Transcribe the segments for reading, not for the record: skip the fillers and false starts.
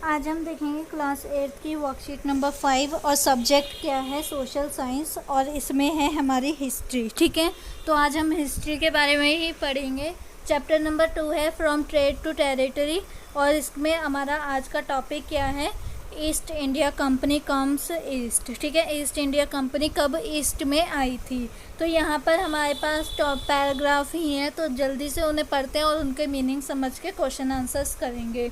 आज हम देखेंगे क्लास 8 की वर्कशीट नंबर 5 और सब्जेक्ट क्या है सोशल साइंस और इसमें है हमारी हिस्ट्री। ठीक है, तो आज हम हिस्ट्री के बारे में ही पढ़ेंगे। चैप्टर नंबर 2 है फ्रॉम ट्रेड टू टेरिटरी और इसमें हमारा आज का टॉपिक क्या है, east India company comes east. ठीक है, ईस्ट इंडिया कंपनी कब ईस्ट में आई थी। तो यहाँ पर हमारे पास टॉप पैराग्राफ ही हैं, तो जल्दी से उन्हें पढ़ते हैं और उनके मीनिंग समझ के क्वेश्चन आंसर्स करेंगे।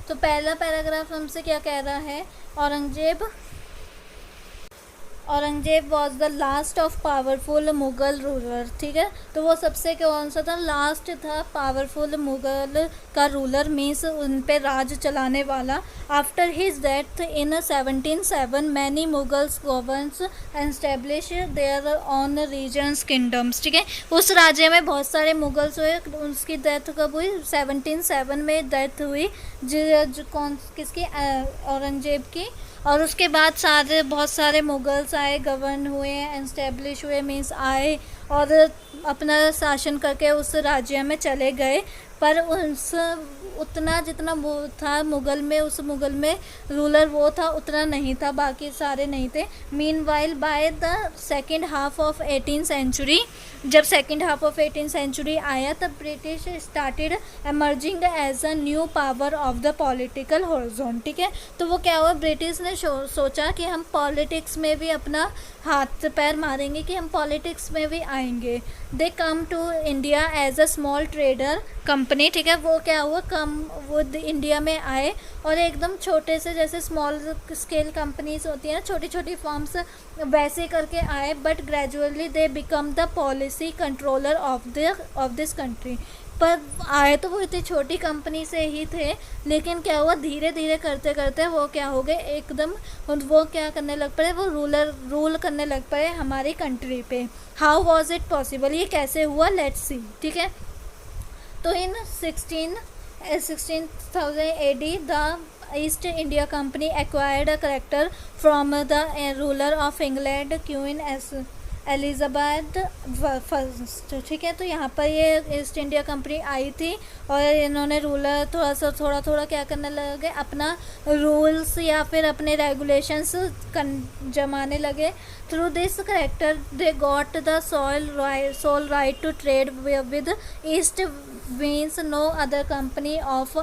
तो पहला पैराग्राफ हमसे क्या कह रहा है, Aurangzeb was the last of powerful Mughal ruler. ठीक है, तो वो सबसे कौन सा था, लास्ट था पावरफुल मुग़ल का रूलर, मीन्स उन पे राज चलाने वाला। After his death in 1707 many Mughals governors establish their own regions kingdoms. ठीक है, उस राज्य में बहुत सारे मुगल्स हुए। उसकी डेथ कब हुई, 1707 में डेथ हुई। किसकी, औरंगजेब की। और उसके बाद बहुत सारे मुगल्स आए, गवर्न हुए, एस्टेब्लिश हुए, मीन्स आए और अपना शासन करके उस राज्य में चले गए। पर उतना जितना वो था मुग़ल में, उस मुग़ल में रूलर वो था उतना नहीं था, बाकी सारे नहीं थे। Meanwhile by the second half of 18th century, जब second half of 18th century आया तब British started emerging as a new power of the political horizon. ठीक है, तो वो क्या हुआ, ब्रिटिश ने सोचा कि हम पॉलिटिक्स में भी अपना हाथ पैर मारेंगे, कि हम पॉलिटिक्स में भी आएंगे। They come to India as a small trader company. ठीक है, वो क्या हुआ, वो इंडिया में आए और एकदम छोटे से, जैसे स्मॉल स्केल कंपनीज होती हैं ना, छोटी छोटी फर्म्स, वैसे करके आए। But gradually they become the policy controller of this country. पर आए तो वो इतनी छोटी कंपनी से ही थे, लेकिन क्या हुआ, धीरे धीरे करते करते वो क्या हो गए, एकदम वो क्या करने लग पड़े, वो रूल करने लग पड़े हमारी कंट्री पे। हाउ वॉज इट पॉसिबल, ये कैसे हुआ, लेट्स सी। ठीक है, तो इन 16,000 AD the east India company acquired a character from the ruler of England queen Elizabeth first. ठीक है, तो यहाँ पर ये ईस्ट इंडिया कंपनी आई थी और इन्होंने रूलर थोड़ा थोड़ा क्या करने लगे, अपना रूल्स या फिर अपने रेगुलेशंस जमाने लगे। Through this character they got the sole right to trade with East, means no other company of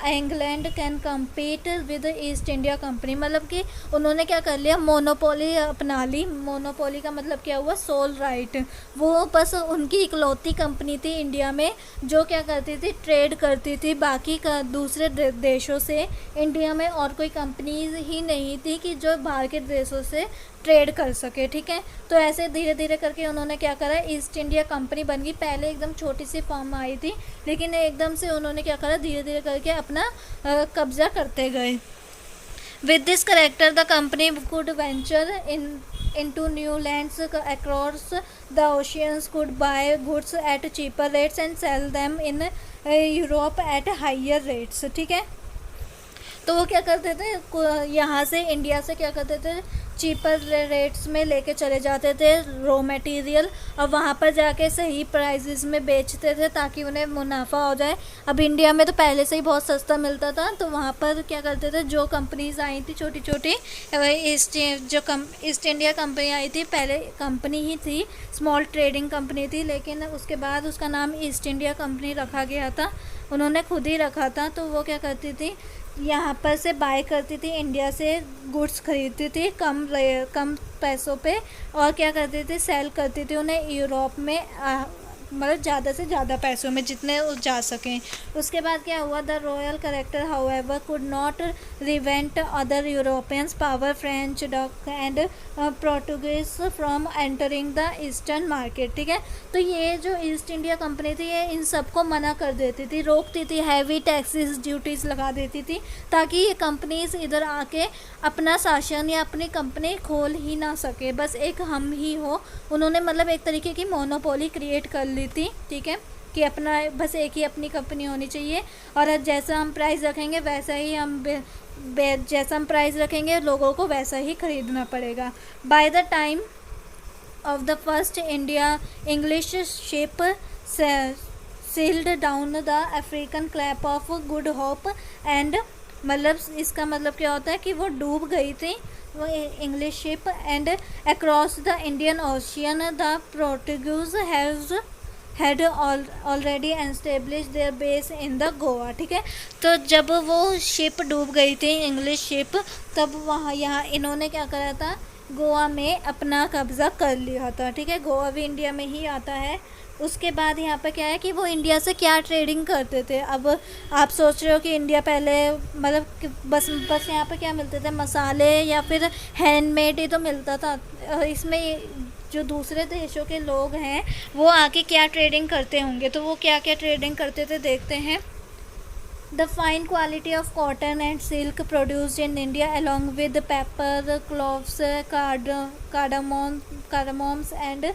England can compete with East India Company. मतलब कि उन्होंने क्या कर लिया, मोनोपोली अपना ली। मोनोपोली का मतलब क्या हुआ, सोल राइट। वो बस उनकी इकलौती कंपनी थी इंडिया में जो क्या करती थी, ट्रेड करती थी बाकी का दूसरे देशों से। इंडिया में और कोई कंपनीज ही नहीं थी कि जो बाहर के देशों से ट्रेड कर सके। ठीक है, तो ऐसे धीरे धीरे करके उन्होंने क्या करा, ईस्ट इंडिया कंपनी बन गई। पहले एकदम छोटी सी फॉर्म आई थी, लेकिन एकदम से उन्होंने क्या करा, धीरे धीरे करके अपना कब्जा करते गए। With this character the company could venture into new lands across the oceans, could buy goods at cheaper rates and sell them in Europe at higher rates। ठीक है, तो वो क्या करते थे, यहाँ से इंडिया से क्या करते थे, चीपर रेट्स में लेके चले जाते थे रॉ मटेरियल और वहाँ पर जाके सही प्राइसेस में बेचते थे ताकि उन्हें मुनाफा हो जाए। अब इंडिया में तो पहले से ही बहुत सस्ता मिलता था, तो वहाँ पर क्या करते थे, जो कंपनीज आई थी छोटी छोटी, ईस्ट इंडिया कंपनी आई थी, पहले कंपनी ही थी, स्मॉल ट्रेडिंग कंपनी थी, लेकिन उसके बाद उसका नाम ईस्ट इंडिया कंपनी रखा गया था, उन्होंने खुद ही रखा था। तो वो क्या करती थी, यहाँ पर से बाय करती थी, इंडिया से गुड्स खरीदती थी कम पैसों पे और क्या करती थी, सेल करती थी उन्हें यूरोप में, मतलब ज़्यादा से ज़्यादा पैसों में जितने जा सकें। उसके बाद क्या हुआ, the royal character however could not prevent other Europeans power, French, Dutch and Portuguese from entering the eastern market. ठीक है, तो ये जो ईस्ट इंडिया कंपनी थी ये इन सबको मना कर देती थी, रोकती थी, हैवी टैक्सेस ड्यूटीज़ लगा देती थी ताकि ये कंपनीज इधर आके अपना शासन या अपनी कंपनी खोल ही ना सके, बस एक हम ही हो। उन्होंने मतलब एक तरीके की मोनोपोली क्रिएट कर ली थी। ठीक है, कि अपना बस एक ही अपनी कंपनी होनी चाहिए और जैसा हम प्राइस रखेंगे वैसा ही जैसा हम प्राइस रखेंगे लोगों को वैसा ही खरीदना पड़ेगा। By the time of the first India English ship sealed down the African Cape of Good Hope and मतलब इसका मतलब क्या होता है कि वो डूब गई थी वो English ship, and across the Indian ocean the Portuguese had already establish there base in the Goa. ठीक है, तो जब वो शिप डूब गई थी इंग्लिश शिप, तब वहाँ यहाँ इन्होंने क्या करा था, गोवा में अपना कब्ज़ा कर लिया था। ठीक है, गोवा भी इंडिया में ही आता है। उसके बाद यहाँ पे क्या है कि वो इंडिया से क्या ट्रेडिंग करते थे। अब आप सोच रहे हो कि इंडिया पहले मतलब बस यहाँ पे क्या मिलते थे, मसाले या फिर हैंडमेड ही तो मिलता था। इसमें जो दूसरे देशों के लोग हैं वो आके क्या ट्रेडिंग करते होंगे, तो वो क्या क्या ट्रेडिंग करते थे देखते हैं। The fine quality of cotton and silk produced in India, along with pepper, cloves, cardamoms, and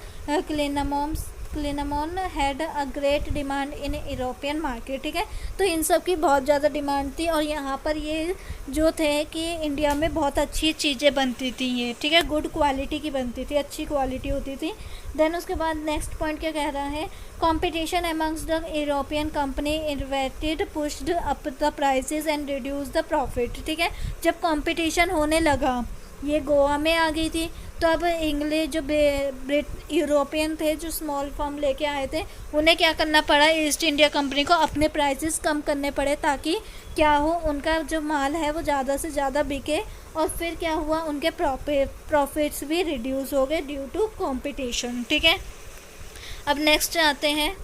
cinnamon had a great demand in European market। ठीक है, तो इन सब की बहुत ज़्यादा डिमांड थी, और यहाँ पर ये जो थे कि इंडिया में बहुत अच्छी चीज़ें बनती थी ये। ठीक है, गुड क्वालिटी की बनती थी, अच्छी क्वालिटी होती थी। देन उसके बाद नेक्स्ट पॉइंट क्या कह रहा है, competition amongst the European company inverted pushed up the prices and reduce the profit. ठीक है, जब कंपटीशन होने लगा, ये गोवा में आ गई थी, तो अब इंग्लिश जो यूरोपियन थे जो स्मॉल फर्म लेके आए थे, उन्हें क्या करना पड़ा, ईस्ट इंडिया कंपनी को अपने प्राइसेस कम करने पड़े, ताकि क्या हो, उनका जो माल है वो ज़्यादा से ज़्यादा बिके। और फिर क्या हुआ, उनके प्रॉफिट्स भी रिड्यूस हो गए ड्यू टू कंपटीशन। ठीक है, अब नेक्स्ट आते हैं,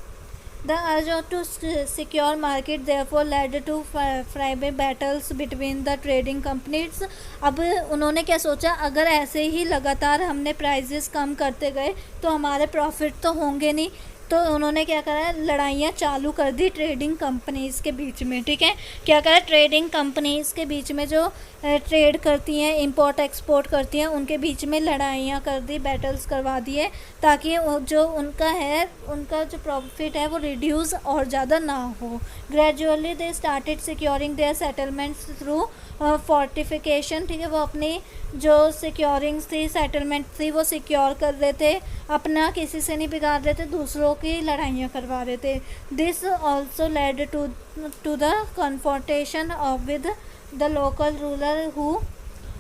the urge to secure market therefore led to fierce battles between the trading companies. अब उन्होंने क्या सोचा, अगर ऐसे ही लगातार हमने प्राइजेस कम करते गए तो हमारे प्रॉफिट तो होंगे नहीं, तो उन्होंने क्या करा, लड़ाइयाँ चालू कर दी ट्रेडिंग कंपनीज़ के बीच में। ठीक है, क्या करा, ट्रेडिंग कंपनीज़ के बीच में जो ट्रेड करती हैं, इंपोर्ट एक्सपोर्ट करती हैं, उनके बीच में लड़ाइयाँ कर दी, बैटल्स करवा दिए, ताकि जो उनका जो प्रॉफिट है वो रिड्यूस और ज़्यादा ना हो। Gradually they started securing their settlements through fortification. ठीक है, वो अपनी जो सिक्योरिंग्स थी, सेटलमेंट थी, वो सिक्योर कर रहे थे, अपना किसी से नहीं बिगाड़ रहे थे, दूसरों की लड़ाइयाँ करवा रहे थे। This also led to the confrontation of with the local ruler who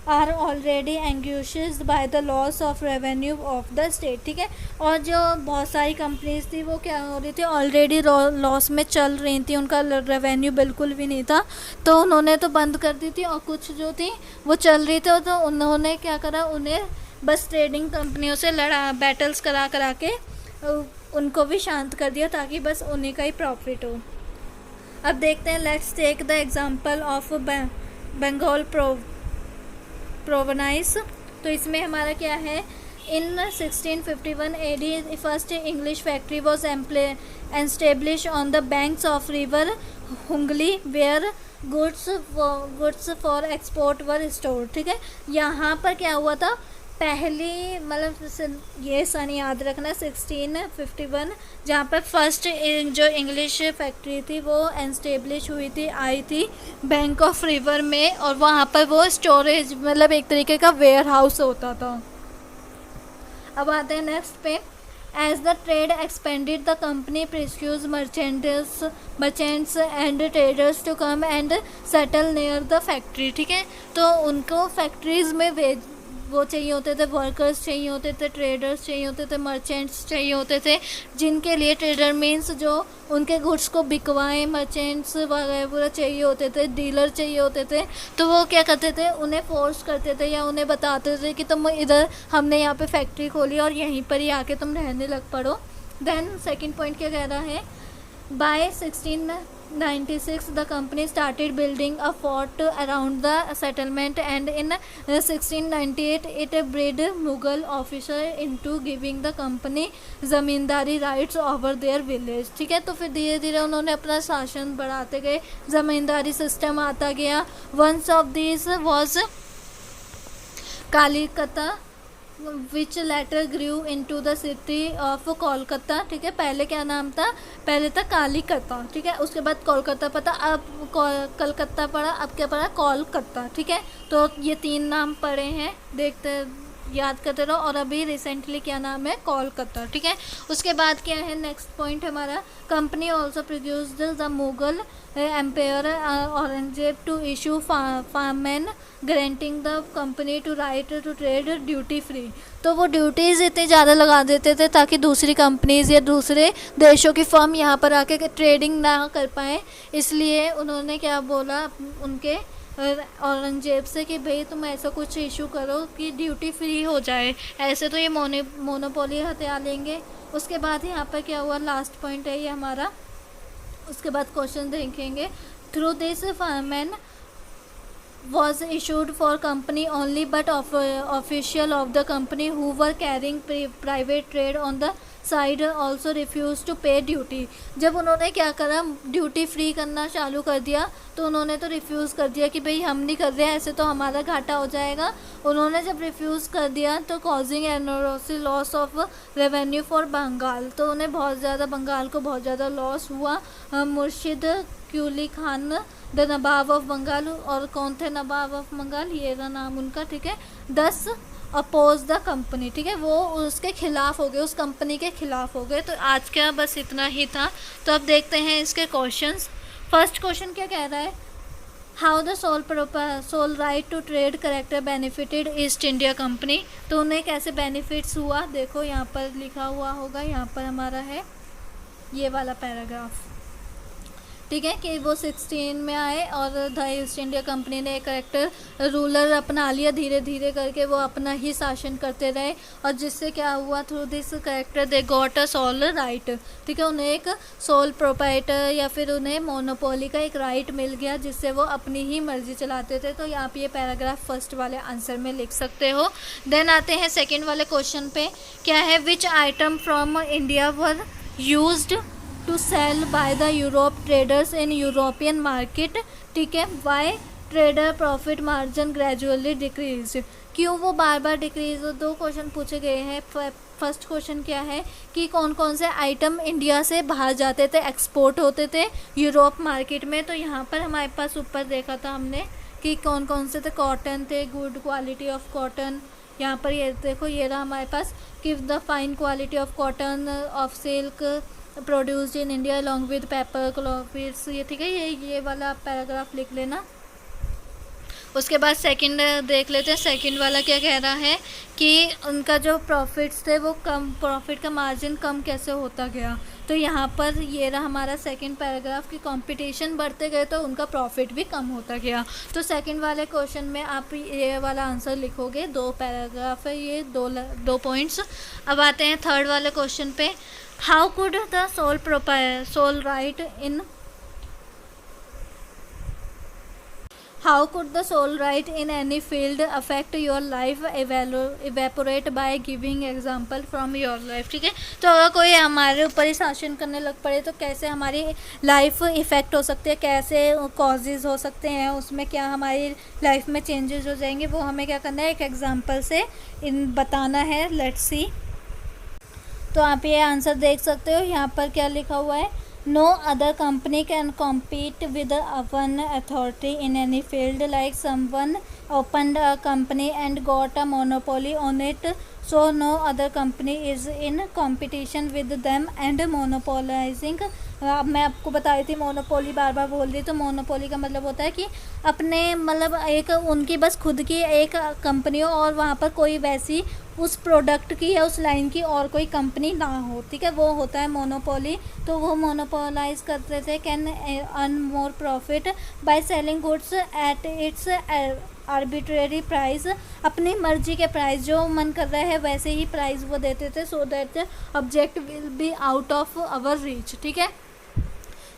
are already anguished by the loss of revenue of the state. ठीक है, और जो बहुत सारी कंपनीज थी वो क्या हो रही थी, ऑलरेडी लॉस में चल रही थी, उनका रेवेन्यू बिल्कुल भी नहीं था, तो उन्होंने तो बंद कर दी थी, और कुछ जो थी वो चल रही थी, तो उन्होंने क्या करा, उन्हें बस ट्रेडिंग कंपनियों से बैटल्स करा के उनको भी शांत कर दिया, ताकि बस उन्हीं का ही प्रॉफिट हो। अब देखते हैं, let's take the example of Bengal province. तो इसमें हमारा क्या है, in 1651 AD first English factory was establish on the banks of river Hooghly, where goods for export were store. ठीक है, यहाँ पर क्या हुआ था, पहली मतलब ये सन याद रखना 1651, जहाँ पर फर्स्ट जो इंग्लिश फैक्ट्री थी वो एस्टेब्लिश हुई थी, आई थी बैंक ऑफ रिवर में, और वहाँ पर वो स्टोरेज मतलब एक तरीके का वेयर हाउस होता था। अब आते हैं नेक्स्ट पे, as the trade expanded the company persuaded merchants and traders to come and settle near the factory. ठीक है, तो उनको फैक्ट्रीज में वो चाहिए होते थे, वर्कर्स चाहिए होते थे, ट्रेडर्स चाहिए होते थे, मर्चेंट्स चाहिए होते थे, जिनके लिए ट्रेडर मीन्स जो उनके गुड्स को बिकवाएं, मर्चेंट्स वगैरह चाहिए होते थे, डीलर चाहिए होते थे, तो वो क्या करते थे, उन्हें फोर्स करते थे या उन्हें बताते थे कि तुम इधर, हमने यहाँ पे फैक्ट्री खोली और यहीं पर ही आके तुम रहने लग पड़ो। देन सेकंड पॉइंट क्या कह रहा है, bye 1696 the company started building a fort around the settlement, and in 1698 it bred Mughal officer into giving the company ज़मींदारी rights over their village। ठीक है, तो फिर धीरे धीरे उन्होंने अपना शासन बढ़ाते गए, ज़मींदारी सिस्टम आता गया। One of these was Kalikata which later grew into the city of Kolkata. ठीक है, पहले क्या नाम था, पहले था कालीकता। ठीक है, उसके बाद कोलकाता पता, अब कलकत्ता पड़ा, अब क्या पड़ा, कोलकाता। ठीक है, तो ये तीन नाम पड़े हैं, देखते याद करते रहो। और अभी रिसेंटली क्या नाम है, कोलकाता, ठीक है। उसके बाद क्या है नेक्स्ट पॉइंट हमारा, company also produced the Mughal empire Aurangzeb to issue farman granting the company to right to trade duty free. तो वो ड्यूटीज़ इतनी ज़्यादा लगा देते थे ताकि दूसरी कंपनीज़ या दूसरे देशों की फर्म यहाँ पर आके ट्रेडिंग ना कर पाएँ, इसलिए उन्होंने क्या बोला उनके औरंगजेब से कि भाई तुम ऐसा कुछ इशू करो कि ड्यूटी फ्री हो जाए, ऐसे तो ये मोनोपोली हथिया लेंगे। उसके बाद यहाँ पर क्या हुआ, लास्ट पॉइंट है ये हमारा। उसके बाद क्वेश्चन देखेंगे, through this farman was issued for company only but official of the company who were carrying private trade on the side also refuse to pay duty. जब उन्होंने क्या करा, ड्यूटी फ्री करना चालू कर दिया तो उन्होंने तो रिफ्यूज़ कर दिया कि भाई हम नहीं कर रहे हैं, ऐसे तो हमारा घाटा हो जाएगा। उन्होंने जब रिफ्यूज़ कर दिया तो causing enormous loss of revenue for Bengal, तो उन्हें बहुत ज़्यादा, बंगाल को बहुत ज़्यादा लॉस हुआ। मुर्शिद क्यूली खान द नवाब ऑफ बंगाल, और कौन थे नवाब ऑफ बंगाल, ये रहा नाम उनका, ठीक है। 10 अपोज द कंपनी, ठीक है, वो उसके खिलाफ हो गए, उस कंपनी के खिलाफ हो गए। तो आज का बस इतना ही था। तो अब देखते हैं इसके क्वेश्चंस। फर्स्ट क्वेश्चन क्या कह रहा है, how the sole right to trade character benefited East India Company. तो उन्हें कैसे बेनिफिट्स हुआ, देखो यहाँ पर लिखा हुआ होगा, यहाँ पर हमारा है ये वाला पैराग्राफ, ठीक है, कि वो 16 में आए और द ईस्ट इंडिया कंपनी ने एक करेक्टर रूलर अपना लिया, धीरे धीरे करके वो अपना ही शासन करते रहे, और जिससे क्या हुआ, through this character they got a sole right, ठीक है, उन्हें एक सोल प्रोप्राइटर या फिर उन्हें मोनोपोली का एक राइट मिल गया, जिससे वो अपनी ही मर्जी चलाते थे। तो आप ये पैराग्राफ फर्स्ट वाले आंसर में लिख सकते हो। देन आते हैं सेकेंड वाले क्वेश्चन पे, क्या है, which item from India were used to sell by the Europe traders in European market, ठीक है, why trader profit margin gradually decrease, क्यों वो बार बार डिक्रीज। दो क्वेश्चन पूछे गए हैं। फर्स्ट क्वेश्चन क्या है कि कौन कौन से आइटम इंडिया से बाहर जाते थे, एक्सपोर्ट होते थे यूरोप मार्केट में। तो यहाँ पर हमारे पास ऊपर देखा था हमने कि कौन कौन से थे, कॉटन थे, गुड क्वालिटी ऑफ कॉटन, यहाँ पर ये देखो ये रहा हमारे पास कि the fine quality of cotton of silk produced in India along with paper clothes, ये ठीक है, ये वाला पैराग्राफ लिख लेना। उसके बाद सेकंड देख लेते हैं, सेकंड वाला क्या कह रहा है कि उनका जो प्रॉफिट्स थे वो कम, प्रॉफिट का मार्जिन कम कैसे होता गया। तो यहाँ पर ये रहा हमारा सेकंड पैराग्राफ कि कंपटीशन बढ़ते गए तो उनका प्रॉफिट भी कम होता गया। तो सेकंड वाले क्वेश्चन में आप ये वाला आंसर लिखोगे, दो पैराग्राफ है ये, दो पॉइंट्स। अब आते हैं थर्ड वाले क्वेश्चन पे, how could the sole right in How could the sole right in any field affect your life, evaporate by giving example from your life, ठीक है। तो अगर कोई हमारे ऊपर ही शासन करने लग पड़े तो कैसे हमारी लाइफ इफ़ेक्ट हो सकती है, कैसे कॉजेज़ हो सकते हैं, उसमें क्या हमारी लाइफ में चेंजेस हो जाएंगे, वो हमें क्या करना है, एक एग्जांपल से बताना है। Let's see. तो आप ये आंसर देख सकते हो, यहाँ पर क्या लिखा हुआ है, No other company can compete with one authority in any field, like someone opened a company and got a monopoly on it, so no other company is in competition with them and monopolizing। अब मैं आपको बता रही थी monopoly, बार बार बोल रही, तो monopoly का मतलब होता है कि अपने, मतलब एक उनकी बस खुद की एक कंपनी हो और वहाँ पर कोई वैसी उस प्रोडक्ट की या उस लाइन की और कोई कंपनी ना हो, ठीक है, वो होता है मोनोपोली। तो वो मोनोपोलाइज करते थे, can earn more profit by selling goods at its arbitrary price, अपनी मर्जी के प्राइस, जो मन कर रहा है वैसे ही प्राइस वो देते थे, so that object will be out of our reach, ठीक है।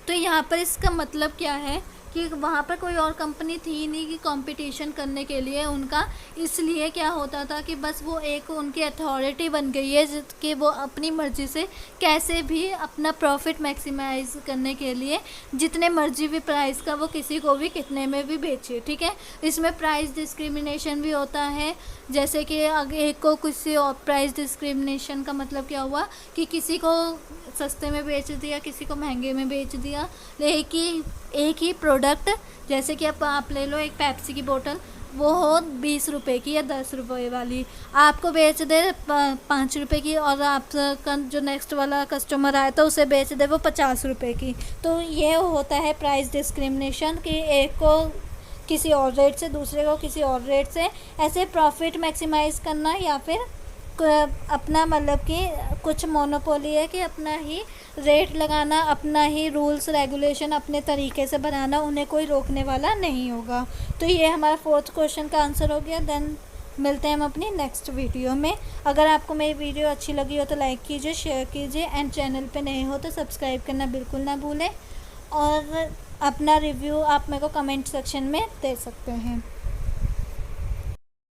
तो यहाँ पर इसका मतलब क्या है कि वहाँ पर कोई और कंपनी थी नहीं कि कंपटीशन करने के लिए उनका, इसलिए क्या होता था कि बस वो एक उनकी अथॉरिटी बन गई है कि वो अपनी मर्ज़ी से कैसे भी अपना प्रॉफिट मैक्सिमाइज करने के लिए जितने मर्जी भी प्राइस का वो किसी को भी कितने में भी बेचे, ठीक है। इसमें प्राइस डिस्क्रिमिनेशन भी होता है, जैसे कि एक को किसी और, प्राइस डिस्क्रिमिनेशन का मतलब क्या हुआ कि किसी को सस्ते में बेच दिया, किसी को महंगे में बेच दिया, लेकिन एक ही प्रोडक्ट, जैसे कि आप ले लो एक पेप्सी की बोतल, वो हो 20 रुपए की या 10 रुपए वाली, आपको बेच दे 5 रुपए की, और आपका जो नेक्स्ट वाला कस्टमर आया तो उसे बेच दे वो 50 रुपए की। तो ये होता है प्राइस डिस्क्रिमिनेशन, कि एक को किसी और रेट से, दूसरे को किसी और रेट से, ऐसे प्रॉफिट मैक्सिमाइज़ करना, या फिर अपना मतलब कि कुछ मोनोपोली है कि अपना ही रेट लगाना, अपना ही रूल्स रेगुलेशन अपने तरीके से बनाना, उन्हें कोई रोकने वाला नहीं होगा। तो ये हमारा 4th क्वेश्चन का आंसर हो गया। देन मिलते हैं हम अपनी नेक्स्ट वीडियो में। अगर आपको मेरी वीडियो अच्छी लगी हो तो लाइक कीजिए, शेयर कीजिए, एंड चैनल पे नए हो तो सब्सक्राइब करना बिल्कुल ना भूलें। और अपना रिव्यू आप मेरे को कमेंट सेक्शन में दे सकते हैं।